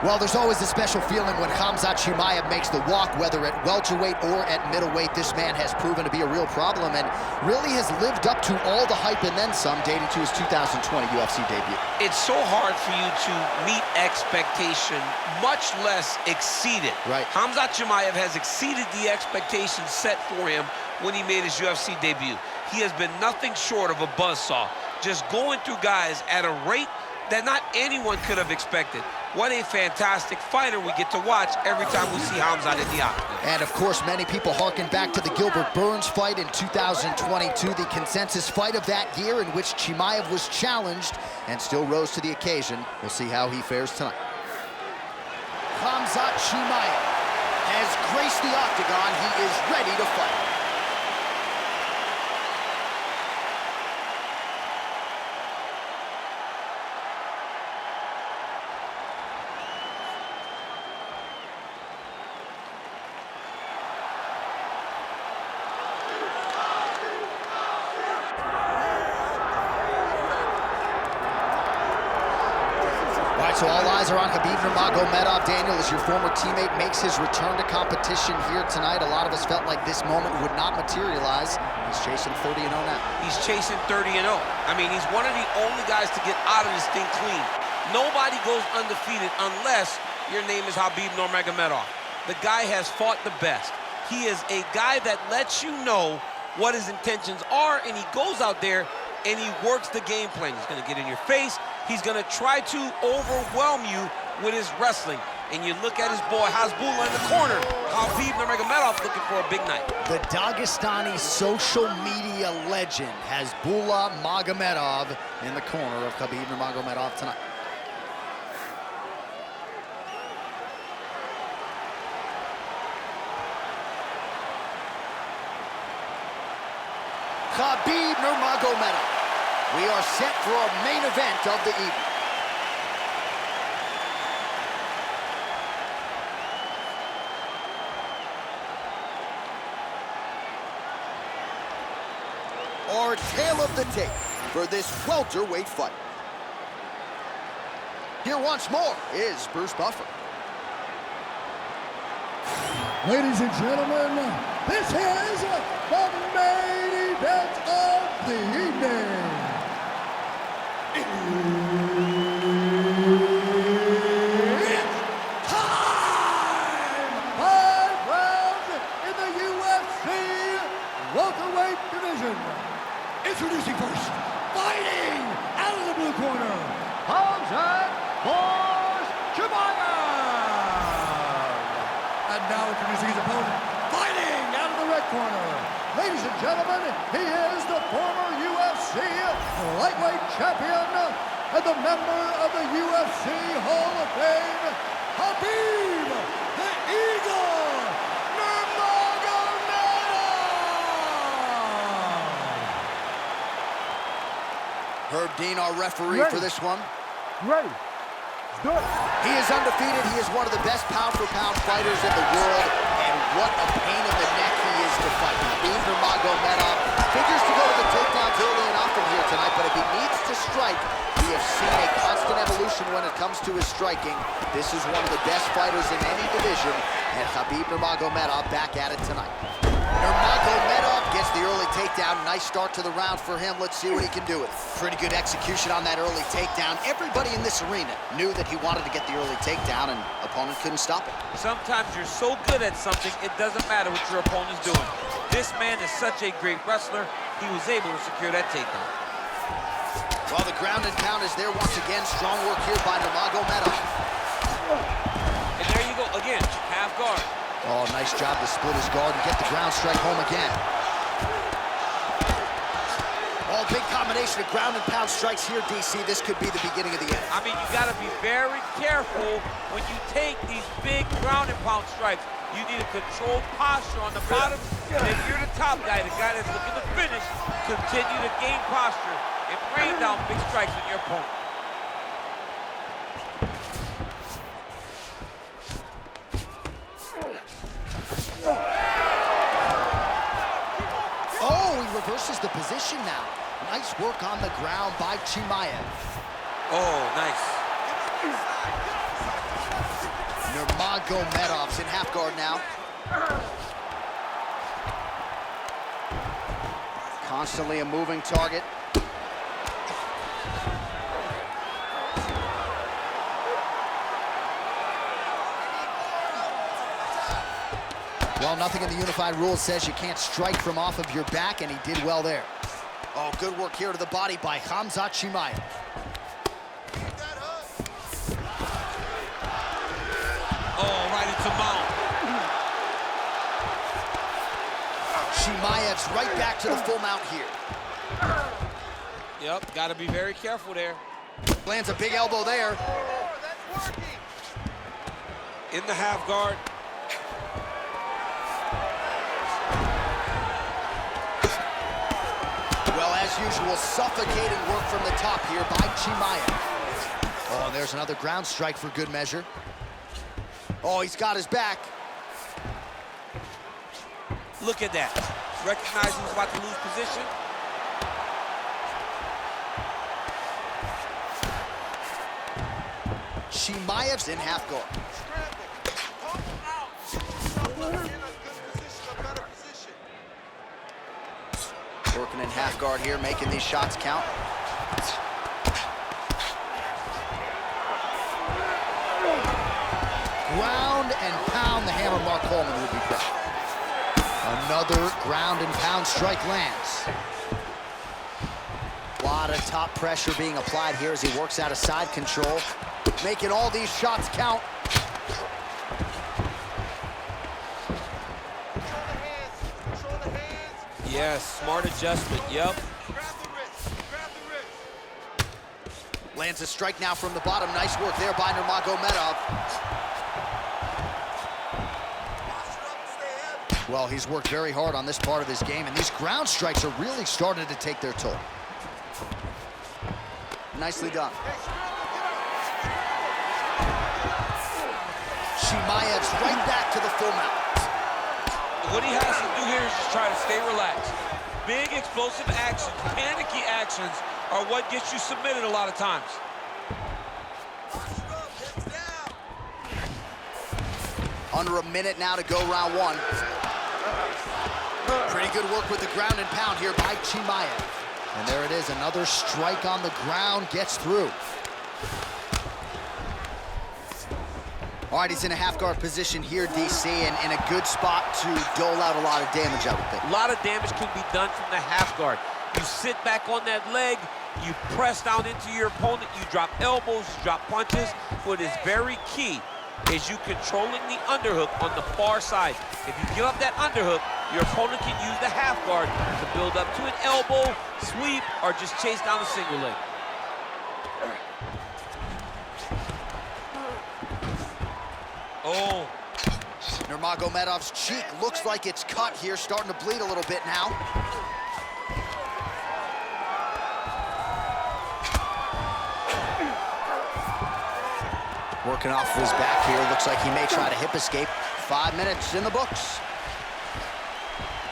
Well, there's always a special feeling when Khamzat Chimaev makes the walk, whether at welterweight or at middleweight. This man has proven to be a real problem and really has lived up to all the hype and then some, dating to his 2020 UFC debut. It's so hard for you to meet expectation, much less exceed it. Right. Khamzat Chimaev has exceeded the expectations set for him when he made his UFC debut. He has been nothing short of a buzzsaw, just going through guys at a rate that not anyone could have expected. What a fantastic fighter we get to watch every time we see Khamzat in the octagon. And of course, many people harken back to the Gilbert Burns fight in 2022, the consensus fight of that year in which Chimaev was challenged and still rose to the occasion. We'll see how he fares tonight. Khamzat Chimaev has graced the octagon. He is ready to fight. So all eyes are on Khabib Nurmagomedov. Daniel, as your former teammate makes his return to competition here tonight, a lot of us felt like this moment would not materialize. He's chasing 30-0 now. He's chasing 30-0. I mean, he's one of the only guys to get out of this thing clean. Nobody goes undefeated unless your name is Khabib Nurmagomedov. The guy has fought the best. He is a guy that lets you know what his intentions are, and he goes out there and he works the game plan. He's gonna get in your face. He's gonna try to overwhelm you with his wrestling. And you look at his boy Hasbulla in the corner. Khabib Nurmagomedov looking for a big night. The Dagestani social media legend Hasbulla Magomedov in the corner of Khabib Nurmagomedov tonight. Khabib Nurmagomedov. We are set for our main event of the evening. Our tale of the tape for this welterweight fight. Here once more is Bruce Buffer. Ladies and gentlemen, this is the main event of the evening. It's time! 5 rounds in the UFC welterweight division. Introducing first, fighting out of the blue corner, Khamzat Chimaev. And now introducing his opponent, fighting out of the red corner. Ladies and gentlemen, he is the former UFC lightweight champion and the member of the UFC Hall of Fame, Khabib the Eagle Nurmagomedov. Herb Dean, our referee for this one. Ready. Do it. He is undefeated. He is one of the best pound-for-pound fighters in the world, and what a pain in the neck he is to fight. Khabib Nurmagomedov figures to go to the takedowns early and often here tonight, but if he needs to strike, we have seen a constant evolution when it comes to his striking. This is one of the best fighters in any division, and Khabib Nurmagomedov back at it tonight. Nurmagomedov gets the early takedown. Nice start to the round for him. Let's see what he can do with it. Pretty good execution on that early takedown. Everybody in this arena knew that he wanted to get the early takedown, and opponent couldn't stop it. Sometimes you're so good at something, it doesn't matter what your opponent's doing. This man is such a great wrestler. He was able to secure that takedown. Well, the ground and pound is there once again. Strong work here by Nurmagomedov. And there you go, again, half guard. Oh, nice job to split his guard and get the ground strike home again. Oh, big combination of ground and pound strikes here, DC. This could be the beginning of the end. I mean, you gotta be very careful when you take these big ground and pound strikes. You need a controlled posture on the bottom, and if you're the top guy, the guy that's looking to finish, continue to gain posture and rain down big strikes on your opponent. Reverses the position now. Nice work on the ground by Chimaev. Oh, nice. Nurmagomedov's in half guard now. Constantly a moving target. Well, nothing in the unified rules says you can't strike from off of your back, and he did well there. Oh, good work here to the body by Khamzat Chimaev. Oh, right into mount. Chimaev's right back to the full mount here. Yep, got to be very careful there. Lands a big elbow there. In the half guard. Well, as usual, suffocating work from the top here by Chimaev. Oh, and there's another ground strike for good measure. Oh, he's got his back. Look at that. Recognizing he's about to lose position. Chimaev's in half guard. Working in half guard here, making these shots count. Ground and pound, the hammer Mark Coleman would be proud. Another ground and pound strike lands. A lot of top pressure being applied here as he works out of side control, making all these shots count. Yes, smart adjustment, yep. Lands a strike now from the bottom. Nice work there by Nurmagomedov. Well, he's worked very hard on this part of his game, and these ground strikes are really starting to take their toll. Nicely done. Chimaev's right back to the full mount. What he has to do here is just try to stay relaxed. Big explosive actions, panicky actions are what gets you submitted a lot of times. Under a minute now to go round one. Pretty good work with the ground and pound here by Chimaev. And there it is, another strike on the ground, gets through. All right, he's in a half-guard position here, DC, and in a good spot to dole out a lot of damage, I would think. A lot of damage can be done from the half guard. You sit back on that leg, you press down into your opponent, you drop elbows, you drop punches. What is very key is you controlling the underhook on the far side. If you give up that underhook, your opponent can use the half guard to build up to an elbow, sweep, or just chase down a single leg. Oh. Nurmagomedov's cheek looks like it's cut here, starting to bleed a little bit now. Working off of his back here, looks like he may try to hip escape. 5 minutes in the books.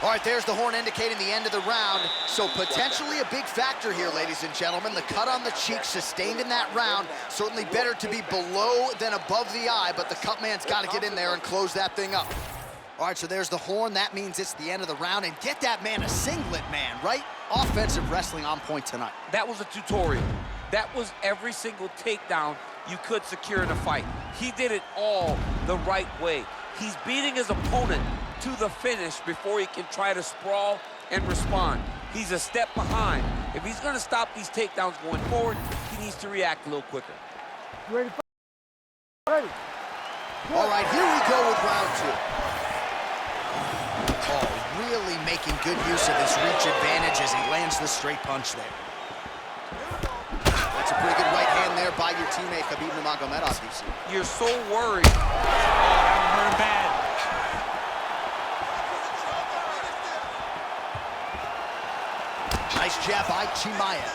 All right, there's the horn indicating the end of the round. So potentially a big factor here, ladies and gentlemen. The cut on the cheek sustained in that round. Certainly better to be below than above the eye, but the cut man's got to get in there and close that thing up. All right, so there's the horn. That means it's the end of the round. And get that man a singlet, man, right? Offensive wrestling on point tonight. That was a tutorial. That was every single takedown you could secure in a fight. He did it all the right way. He's beating his opponent to the finish before he can try to sprawl and respond. He's a step behind. If he's gonna stop these takedowns going forward, he needs to react a little quicker. Ready? All right, here we go with round two. Oh, really making good use of his reach advantage as he lands the straight punch there. That's a pretty good right hand there by your teammate, Khabib Nurmagomedov, DC. You're so worried. Oh, that hurt bad. Nice jab by Chimaev.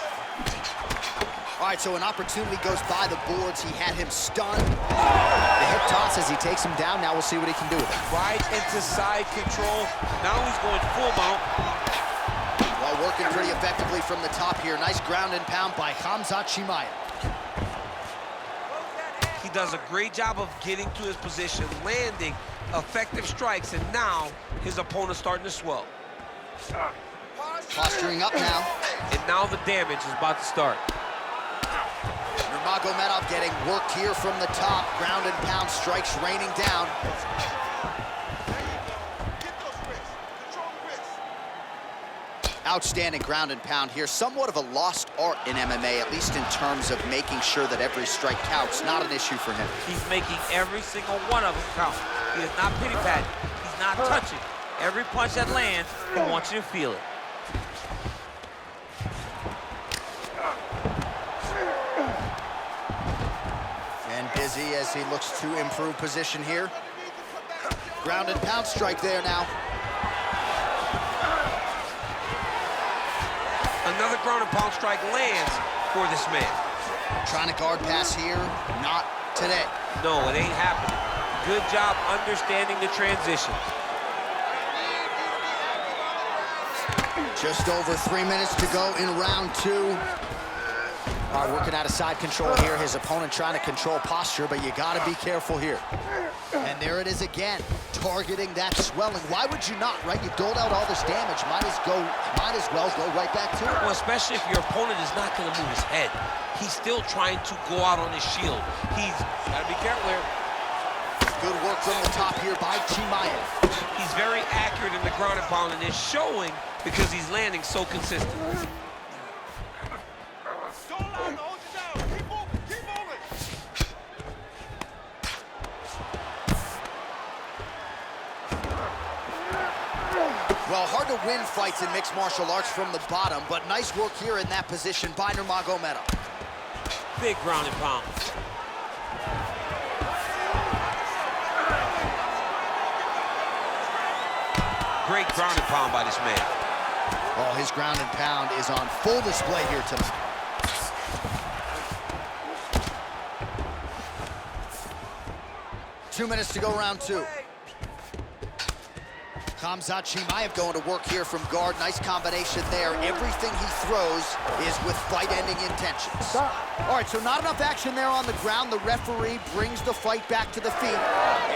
All right, so an opportunity goes by the boards. He had him stunned. The hip toss as he takes him down. Now we'll see what he can do with it. Right into side control. Now he's going full mount. Well, working pretty effectively from the top here. Nice ground and pound by Khamzat Chimaev. He does a great job of getting to his position, landing effective strikes, and now his opponent's starting to swell. Posturing up now. And now the damage is about to start. Nurmagomedov getting worked here from the top. Ground and pound strikes raining down. Outstanding ground and pound here. Somewhat of a lost art in MMA, at least in terms of making sure that every strike counts. Not an issue for him. He's making every single one of them count. He is not pity-patting. He's not touching. Every punch that lands, he wants you to feel it. And busy as he looks to improve position here. Ground and pound strike there now. Another ground and pound strike lands for this man. Trying to guard pass here, not today. No, it ain't happening. Good job understanding the transitions. Just over 3 minutes to go in round two. All right, working out of side control here. His opponent trying to control posture, but you gotta be careful here. And there it is again, targeting that swelling. Why would you not, right? You doled out all this damage. Might as well go right back to it. Well, especially if your opponent is not gonna move his head. He's still trying to go out on his shield. He's gotta be careful here. Good work from the top here by Chimaev. He's very accurate in the ground and pound, and it's showing because he's landing so consistent. Well, hard to win fights in mixed martial arts from the bottom, but nice work here in that position by Nurmagomedov. Big ground and pound. Great ground and pound by this man. Oh, his ground and pound is on full display here tonight. Two minutes to go, round two. Khamzat Chimaev going to work here from guard. Nice combination there. Everything he throws is with fight-ending intentions. All right, so not enough action there on the ground. The referee brings the fight back to the feet,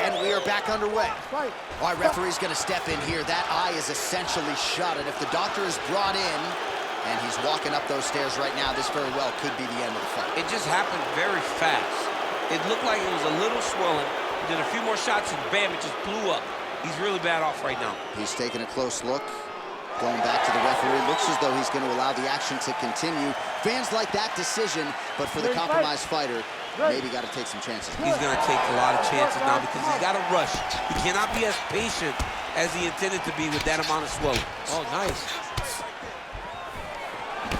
and we are back underway. All right, referee's going to step in here. That eye is essentially shut, and if the doctor is brought in, and he's walking up those stairs right now, this very well could be the end of the fight. It just happened very fast. It looked like it was a little swelling. Did a few more shots, and bam, it just blew up. He's really bad off right now. He's taking a close look. Going back to the referee. Looks as though he's going to allow the action to continue. Fans like that decision, but for the compromised fighter, maybe got to take some chances. He's going to take a lot of chances now because he's got to rush. He cannot be as patient as he intended to be with that amount of swelling. Oh, nice.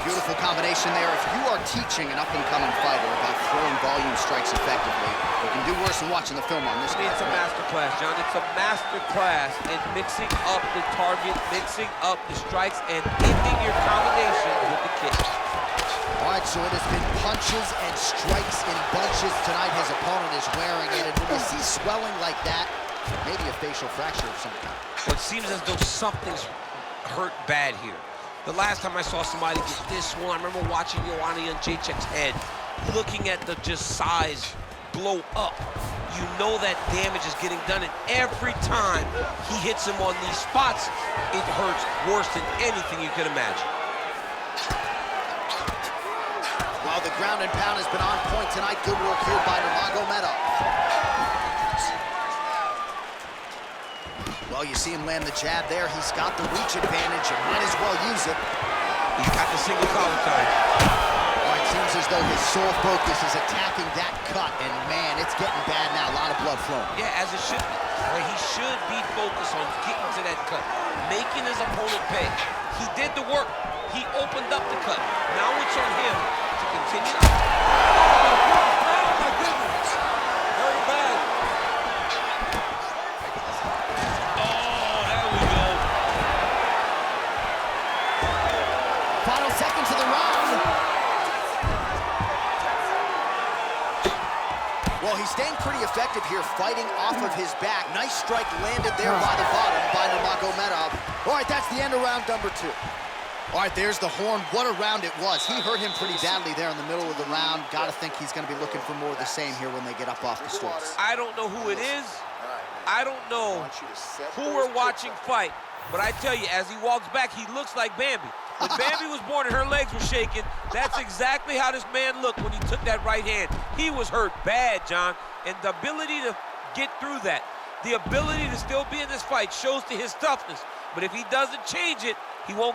Beautiful combination there. If you are teaching an up-and-coming fighter about throwing volume strikes effectively, you can do worse than watching the film on this guy. It's a master class, John. It's a master class in mixing up the target, mixing up the strikes, and ending your combination with the kick. All right, so it has been punches and strikes in bunches tonight. His opponent is wearing it, and when you see swelling like that, maybe a facial fracture of some kind. Well, it seems as though something's hurt bad here. The last time I saw somebody get this one, I remember watching Joanna Jędrzejczyk's head, looking at the just size blow up. You know that damage is getting done, and every time he hits him on these spots, it hurts worse than anything you could imagine. Well, the ground and pound has been on point tonight. Good work here by Nurmagomedov. Well, you see him land the jab there. He's got the reach advantage and might as well use it. He's got the single collar time. All right, seems as though his sole focus is attacking that cut, and man, it's getting bad now. A lot of blood flowing. Yeah, as it should be. Well, he should be focused on getting to that cut, making his opponent pay. He did the work. He opened up the cut. Now it's on him to continue. Oh, my goodness. Very bad. Final seconds of the round. Well, he's staying pretty effective here, fighting off of his back. Nice strike landed there by the bottom by Nurmagomedov. All right, that's the end of round number two. All right, there's the horn. What a round it was. He hurt him pretty badly there in the middle of the round. Got to think he's going to be looking for more of the same here when they get up off the stools. I don't know who it is. I don't know who we're watching fight. But I tell you, as he walks back, he looks like Bambi. When Bambi was born and her legs were shaking, that's exactly how this man looked when he took that right hand. He was hurt bad, John. And the ability to get through that, the ability to still be in this fight shows to his toughness. But if he doesn't change it, he will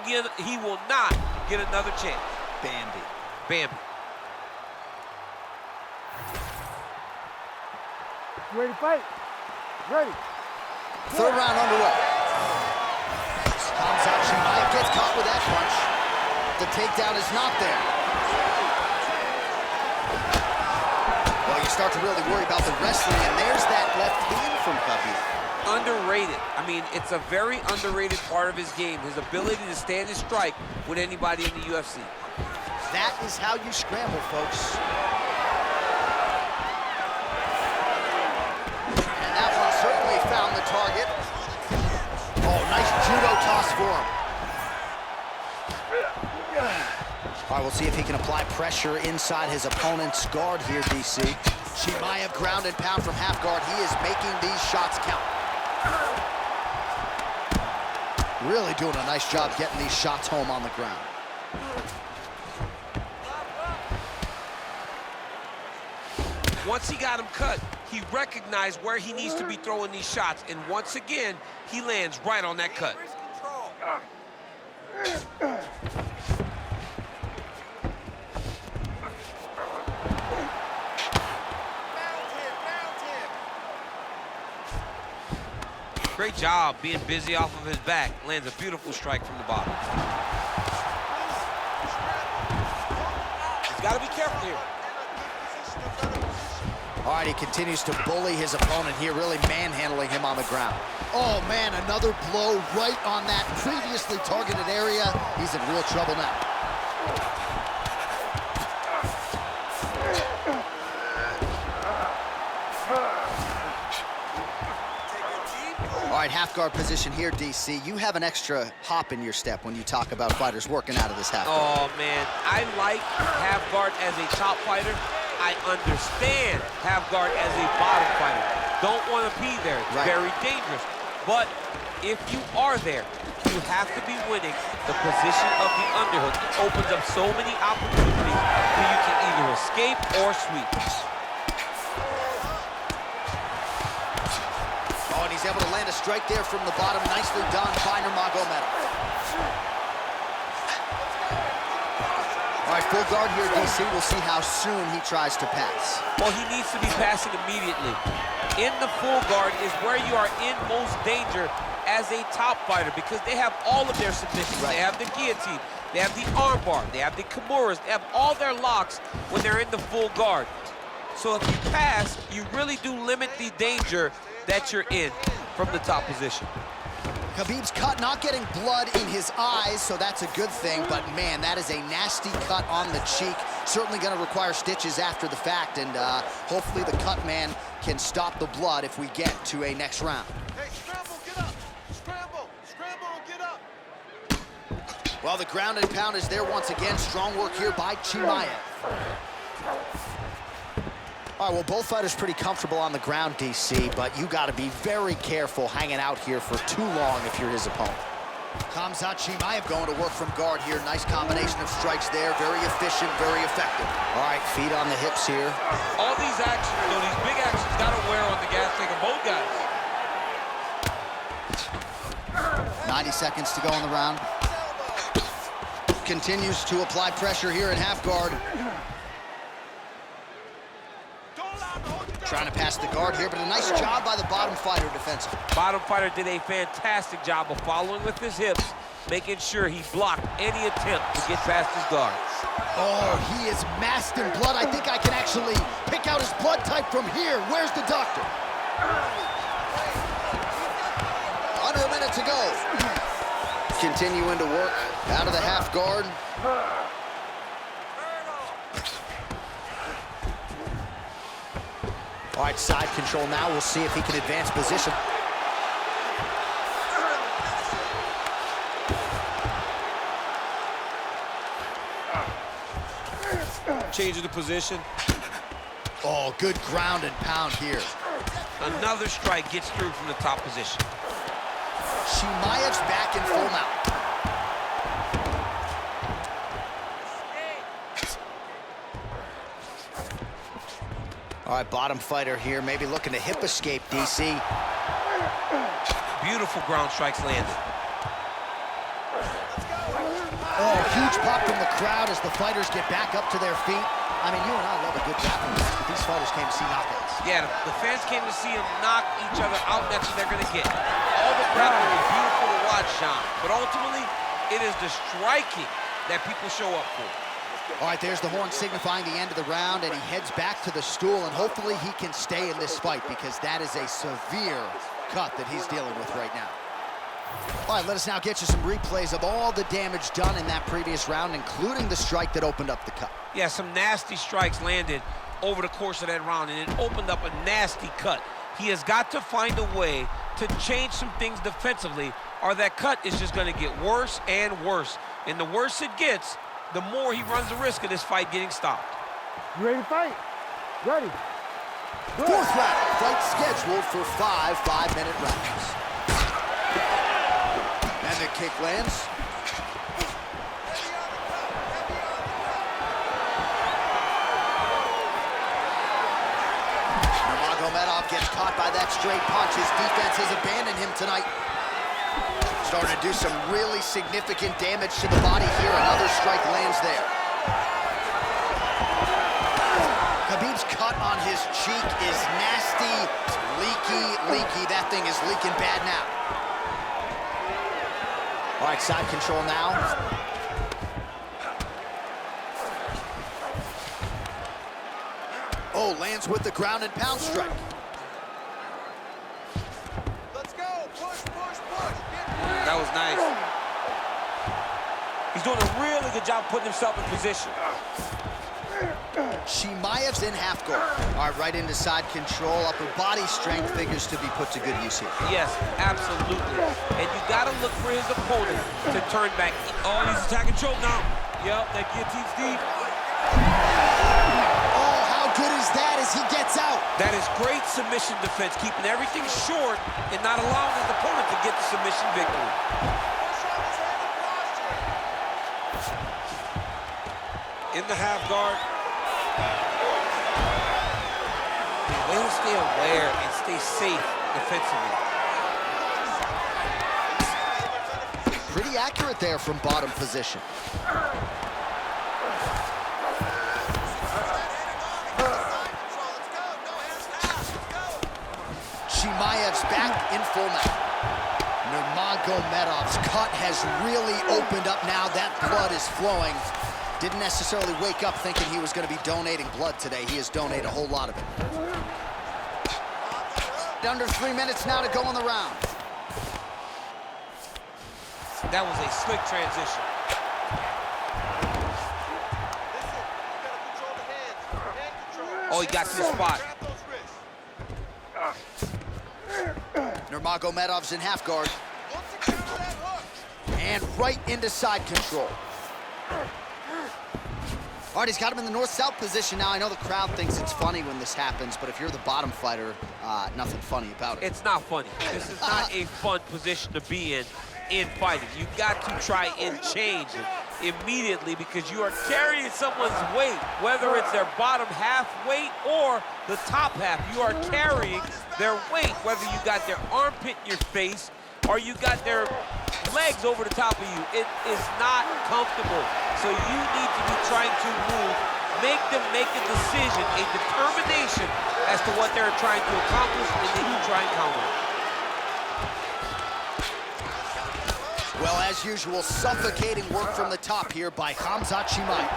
not get another chance. Bambi. Bambi. Ready to fight? Ready. Third round underway. Khamzat Chimaev gets caught with that punch. The takedown is not there. Well, you start to really worry about the wrestling, and there's that left hand from Khabib. Underrated. I mean, it's a very underrated part of his game, his ability to stand and strike with anybody in the UFC. That is how you scramble, folks. And that one certainly found the target. Oh, nice judo toss for him. All right, we'll see if he can apply pressure inside his opponent's guard here, DC. Chimaev ground and pound from half guard. He is making these shots count. Really doing a nice job getting these shots home on the ground. Once he got him cut, he recognized where he needs to be throwing these shots. And once again, he lands right on that cut. Great job being busy off of his back. Lands a beautiful strike from the bottom. He's got to be careful here. All right, he continues to bully his opponent here, really manhandling him on the ground. Oh, man, another blow right on that previously targeted area. He's in real trouble now. All right, half guard position here, DC. You have an extra hop in your step when you talk about fighters working out of this half guard. Oh, man, I like half guard as a top fighter. I understand half guard as a bottom fighter. Don't want to be there. It's very dangerous. But if you are there, you have to be winning the position of the underhook. It opens up so many opportunities where you can either escape or sweep. Oh, and he's able to land a strike there from the bottom. Nicely done by Nurmagomedov. All right, full guard here, DC. We'll see how soon he tries to pass. Well, he needs to be passing immediately. In the full guard is where you are in most danger as a top fighter because they have all of their submissions. They have the guillotine, they have the armbar, they have the kimuras, they have all their locks when they're in the full guard. So if you pass, you really do limit the danger that you're in from the top position. Khabib's cut, not getting blood in his eyes, so that's a good thing, but man, that is a nasty cut on the cheek. Certainly gonna require stitches after the fact, and hopefully the cut man can stop the blood if we get to a next round. Hey, scramble, get up! Scramble, get up! Well, the ground and pound is there once again. Strong work here by Chimaev. All right, well, both fighters pretty comfortable on the ground, DC, but you got to be very careful hanging out here for too long if you're his opponent. Khamzat Chimaev going to work from guard here. Nice combination of strikes there. Very efficient, very effective. All right, feet on the hips here. All these actions, though, these big actions got to wear on the gas tank of both guys. 90 seconds to go in the round. Continues to apply pressure here in half guard. Trying to pass the guard here, but a nice job by the bottom fighter defensively. Bottom fighter did a fantastic job of following with his hips, making sure he blocked any attempt to get past his guard. Oh, he is masked in blood. I think I can actually pick out his blood type from here. Where's the doctor? Under a minute to go. Continuing to work out of the half guard. All right, side control now. We'll see if he can advance position. changing the position. Oh, good ground and pound here. Another strike gets through from the top position. Chimaev's back in full mount. All right, bottom fighter here, maybe looking to hip escape, DC. Beautiful ground strikes landed. Oh, huge pop from the crowd as the fighters get back up to their feet. I mean, you and I love a good grappling match, but these fighters came to see knockouts. Yeah, the fans came to see them knock each other out. That's what they're going to get. All the grappling is beautiful to watch, Sean, but ultimately, it is the striking that people show up for. All right, there's the horn signifying the end of the round, and he heads back to the stool, and hopefully he can stay in this fight because that is a severe cut that he's dealing with right now. All right, let us now get you some replays of all the damage done in that previous round, including the strike that opened up the cut. Yeah, some nasty strikes landed over the course of that round, and it opened up a nasty cut. He has got to find a way to change some things defensively, or that cut is just going to get worse and worse. And the worse it gets, the more he runs the risk of this fight getting stopped. You ready to fight? Ready. Fourth round, fight scheduled for 5 5-minute rounds. And the kick lands. Nurmagomedov gets caught by that straight punch. His defense has abandoned him tonight. Starting to do some really significant damage to the body here. Another strike lands there. Khabib's cut on his cheek is nasty, leaky. That thing is leaking bad now. All right, side control now. Oh, lands with the ground and pound strike. Let's go. Push. That was nice. He's doing a really good job putting himself in position. Chimaev's in half guard. All right, right into side control. Upper body strength figures to be put to good use here. Yes, absolutely. And you got to look for his opponent to turn back. Oh, he's attacking choke now. Yep, that guillotine's deep. Oh, how good is that as he gets out? That is great submission defense, keeping everything short and not allowing his opponent to get the submission victory. In the half guard. Way to stay aware and stay safe defensively. Pretty accurate there from bottom position. Chimaev's back in full mount. Nurmagomedov's cut has really opened up now. That blood is flowing. Didn't necessarily wake up thinking he was going to be donating blood today. He has donated a whole lot of it. Under 3 minutes now to go in the round. That was a slick transition. Oh, he got to the spot. Nurmagomedov's in half guard. And right into side control. All right, he's got him in the north-south position now. I know the crowd thinks it's funny when this happens, but if you're the bottom fighter, nothing funny about it. It's not funny. This is not a fun position to be in fighting. You got to try and change it immediately because you are carrying someone's weight, whether it's their bottom half weight or the top half. You are carrying their weight, whether you got their armpit in your face or you got their legs over the top of you. It is not comfortable. So you need to be trying to move, make them make a decision, a determination as to what they're trying to accomplish, and then you try and counter it. Well, as usual, suffocating work from the top here by Khamzat Chimaev.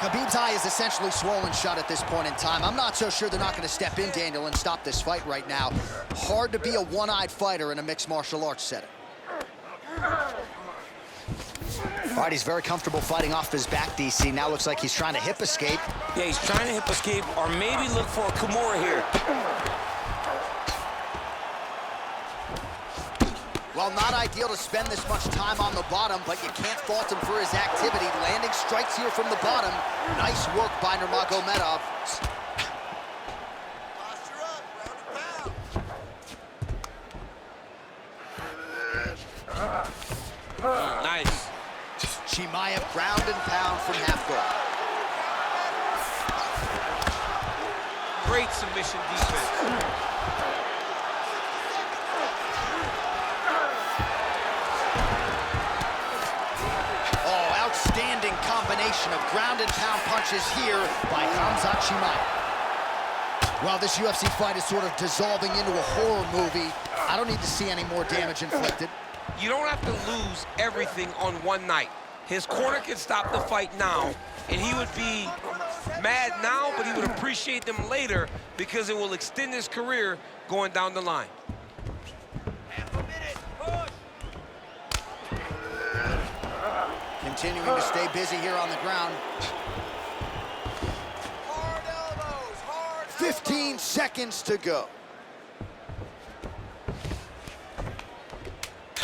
Khabib's eye is essentially swollen shut at this point in time. I'm not so sure they're not going to step in, Daniel, and stop this fight right now. Hard to be a one-eyed fighter in a mixed martial arts setting. All right, he's very comfortable fighting off his back, DC. Now looks like he's trying to hip escape. Yeah, he's trying to hip escape or maybe look for a Kimura here. Well, While not ideal to spend this much time on the bottom, but you can't fault him for his activity. Landing strikes here from the bottom. Nice work by Nurmagomedov. Posture up, ground and pound. Nice. Chimaev ground and pound from half guard. Great submission defense. Outstanding combination of ground and pound punches here by Khamzat Chimaev. While this UFC fight is sort of dissolving into a horror movie, I don't need to see any more damage inflicted. You don't have to lose everything on one night. His corner can stop the fight now, and he would be mad now, but he would appreciate them later because it will extend his career going down the line. Half a minute, push. Continuing to stay busy here on the ground. Hard elbows, hard 15 seconds to go. You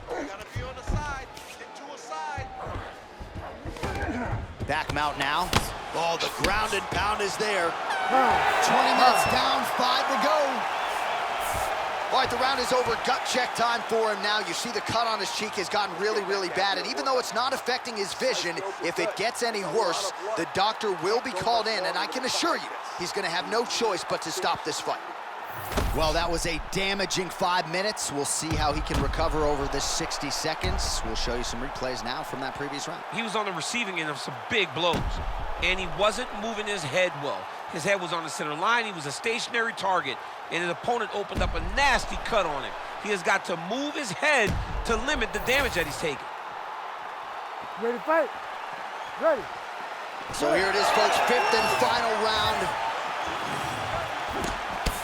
gotta be on the side. Get to a side. Back mount now. Oh, the ground and pound is there. 20 minutes down, 5 to go. All right, the round is over. Gut check time for him now. You see the cut on his cheek has gotten really, really bad. And even though it's not affecting his vision, if it gets any worse, the doctor will be called in. And I can assure you, he's going to have no choice but to stop this fight. Well, that was a damaging 5 minutes. We'll see how he can recover over this 60 seconds. We'll show you some replays now from that previous round. He was on the receiving end of some big blows, and he wasn't moving his head well. His head was on the center line. He was a stationary target, and his opponent opened up a nasty cut on him. He has got to move his head to limit the damage that he's taking. Ready to fight? Ready. So here it is, folks, 5th and final round.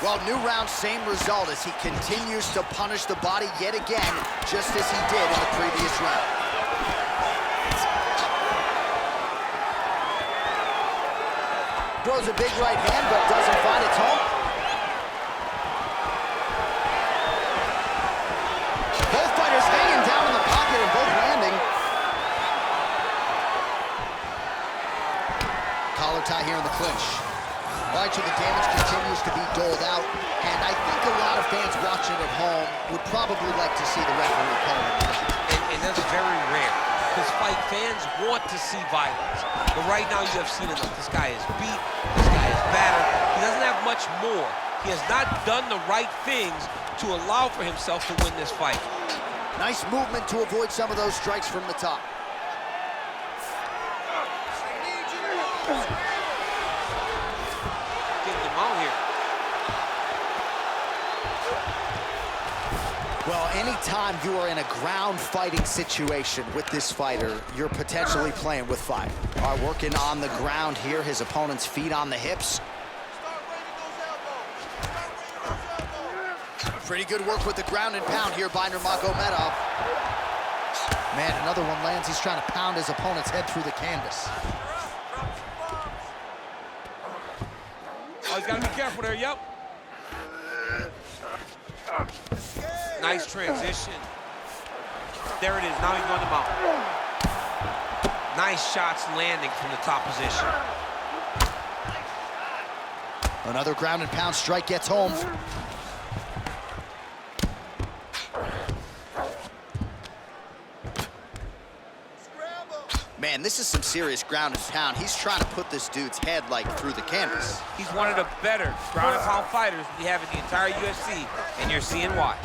Well, new round, same result as he continues to punish the body yet again, just as he did in the previous round. Throws a big right hand, but doesn't find its home. Both fighters hanging down in the pocket and both landing. Collar tie here in the clinch. All right, so the damage continues to be doled out, and I think a lot of fans watching at home would probably like to see the referee call it. And that's very rare, because fight fans want to see violence. But right now, you have seen enough. This guy is beat. This guy is battered. He doesn't have much more. He has not done the right things to allow for himself to win this fight. Nice movement to avoid some of those strikes from the top. Well, anytime you are in a ground fighting situation with this fighter, you're potentially playing with fire. All right, working on the ground here, his opponent's feet on the hips. Start raining those elbows. Pretty good work with the ground and pound here by Nurmagomedov. Man, another one lands. He's trying to pound his opponent's head through the canvas. Oh, he's got to be careful there, yep. Nice transition. There it is, now he's going to mount. Nice shots landing from the top position. Another ground and pound strike gets home. Man, this is some serious ground and pound. He's trying to put this dude's head, like, through the canvas. He's one of the better ground and pound fighters we have in the entire UFC, and you're seeing why.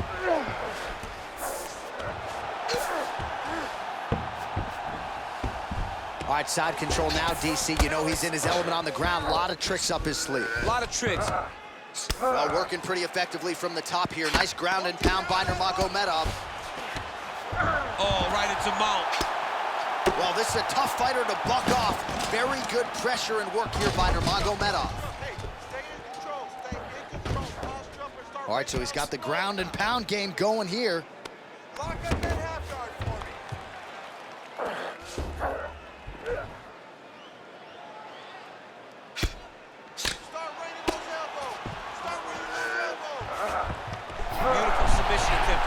All right, side control now, DC. You know he's in his element on the ground. A lot of tricks up his sleeve. A lot of tricks. Well, working pretty effectively from the top here. Nice ground and pound by Nurmagomedov. Oh, right into mount. Well, this is a tough fighter to buck off. Very good pressure and work here by Nurmagomedov. Hey, stay in control. Stay in control. Pause, jump, and start. All right, so he's got the ground and pound game going here. Lock up that half guard for me. Start raining those elbows. Start raining those elbows. Beautiful submission attempt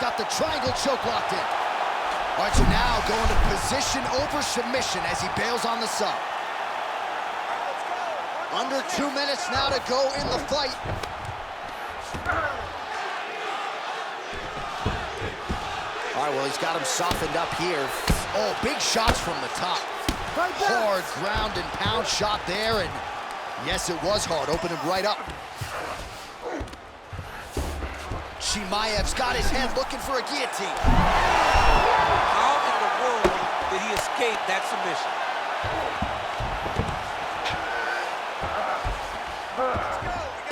got the triangle choke locked in. All right, so now going to position over submission as he bails on the sub. Under 2 minutes now to go in the fight. All right, well, he's got him softened up here. Oh, big shots from the top. Hard ground and pound shot there, and yes, it was hard. Opened him right up. Chimaev's got his head looking for a guillotine. How in the world did he escape that submission?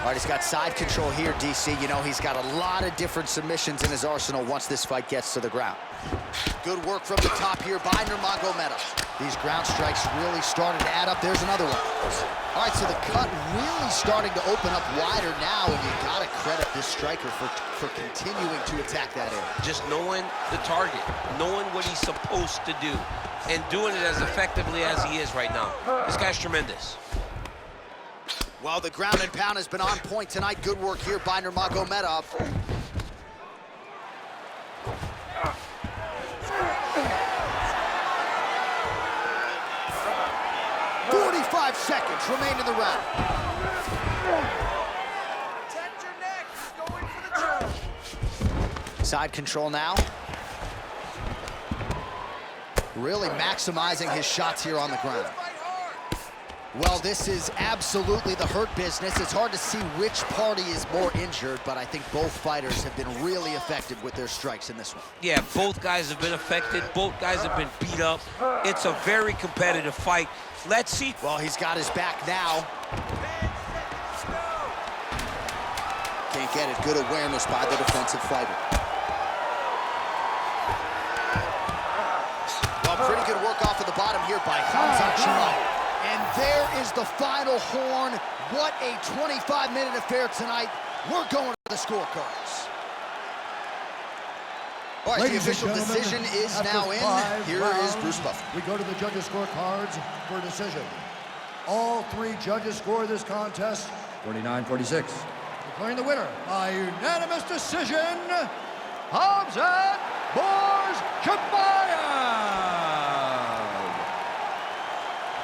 All right, he's got side control here, DC. You know, he's got a lot of different submissions in his arsenal once this fight gets to the ground. Good work from the top here by Nurmagomedov. These ground strikes really starting to add up. There's another one. All right, so the cut really starting to open up wider now, and you gotta credit this striker for continuing to attack that area. Just knowing the target, knowing what he's supposed to do, and doing it as effectively as he is right now. This guy's tremendous. Well, the ground and pound has been on point tonight. Good work here by Nurmagomedov. Seconds remain in the round. Protect your neck. Going for the choke. Side control now. Really maximizing his shots here on the ground. Well, this is absolutely the hurt business. It's hard to see which party is more injured, but I think both fighters have been really effective with their strikes in this one. Yeah, both guys have been affected. Both guys have been beat up. It's a very competitive fight. Let's see. Well, he's got his back now. Can't get it. Good awareness by the defensive fighter. Well, pretty good work off of the bottom here by Khamzat Chimaev. And there is the final horn. What a 25-minute affair tonight. We're going to the scorecards. All right, the official decision is now in. Here is Bruce Buffer. We go to the judges' scorecards for a decision. All three judges score this contest 49-46. Declaring the winner by unanimous decision, Khamzat Chimaev.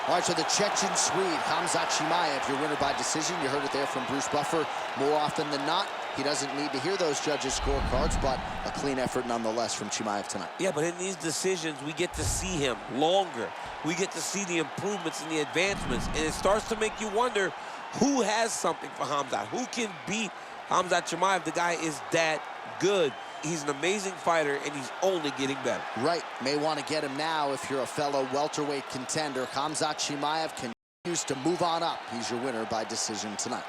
All right, so the Chechen Swede, Khamzat Chimaev, your winner by decision. You heard it there from Bruce Buffer. More often than not, he doesn't need to hear those judges' scorecards, but a clean effort nonetheless from Chimaev tonight. Yeah, but in these decisions, we get to see him longer. We get to see the improvements and the advancements, and it starts to make you wonder who has something for Khamzat. Who can beat Khamzat Chimaev? The guy is that good. He's an amazing fighter, and he's only getting better. Right. May want to get him now if you're a fellow welterweight contender. Khamzat Chimaev continues to move on up. He's your winner by decision tonight.